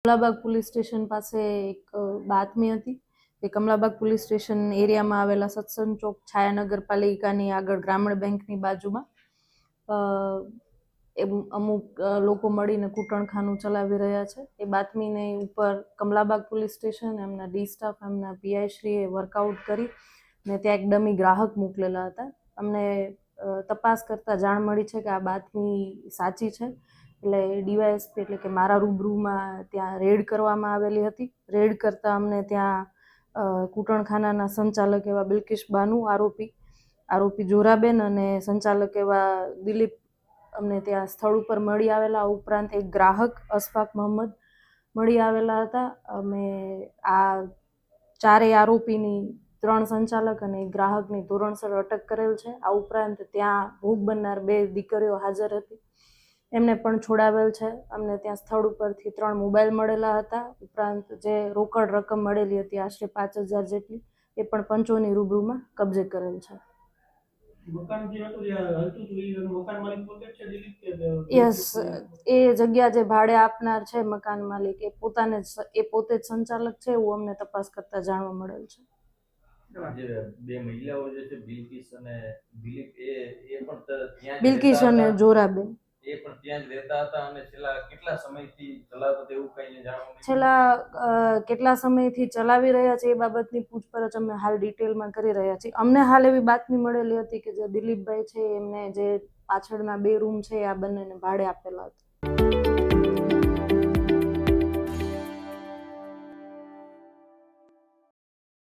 Kamlabagh police station પાસે એક બાતમી હતી કે કમલાબાગ પોલીસ સ્ટેશન એરિયામાં આવેલા સત્સંગ ચોક છાયા નગરપાલિકાની આગળ ગ્રામીણ બેંકની બાજુમાં અમુક લોકો મળીને કૂટણખાનું ચલાવી રહ્યા છે. એ બાતમીને ઉપર કમલાબાગ પોલીસ સ્ટેશન એમના ડી સ્ટાફ એમના પીઆઈ શ્રીએ વર્કઆઉટ કરી ને ત્યાં એક ડમી ગ્રાહક મોકલેલા હતા. અમને તપાસ કરતા જાણ મળી છે કે આ બાતમી સાચી છે. એટલે ડીવાયએસપી એટલે કે મારા રૂબરૂમાં ત્યાં રેડ કરવામાં આવેલી હતી. રેડ કરતાં અમને ત્યાં કૂટણખાનાના સંચાલક એવા બિલ્કિશ બાનુ આરોપી જોરાબેન અને સંચાલક એવા દિલીપ અમને ત્યાં સ્થળ ઉપર મળી આવેલા. આ ઉપરાંત એક ગ્રાહક અશફાક મોહમ્મદ મળી આવેલા હતા. અમે આ ચારેય આરોપીની 3 સંચાલક અને એક ગ્રાહકની ધોરણસર અટક કરેલ છે. આ ઉપરાંત ત્યાં ભોગ બનનાર 2 દીકરીઓ હાજર હતી, એમને પણ છોડાવેલ છે. અમને ત્યાં સ્થળ ઉપરથી 3 મોબાઈલ મળેલા હતા. ઉપરાંત જે રોકડ રકમ મળેલી હતી આશરે 5,000 જેટલી, એ પણ પંચોની રૂબરૂમાં કબજે કરેલ છે. યસ, એ જગ્યા જે ભાડે આપનાર છે મકાન માલિક, એ પોતે જ સંચાલક છે એવું અમને તપાસ કરતા જાણવા મળેલ છે. બિલ્કિશ અને જોરાબેન છેલ્લા કેટલા સમયથી ચલાવી રહ્યા છે એ બાબતની પૂછપરછ અમે હાલ ડિટેલમાં કરી રહ્યા છીએ. અમને હાલ એવી બાતમી મળેલી હતી કે જે દિલીપભાઈ છે એમને જે પાછળના 2 રૂમ છે આ બંનેને ભાડે આપેલા હતા.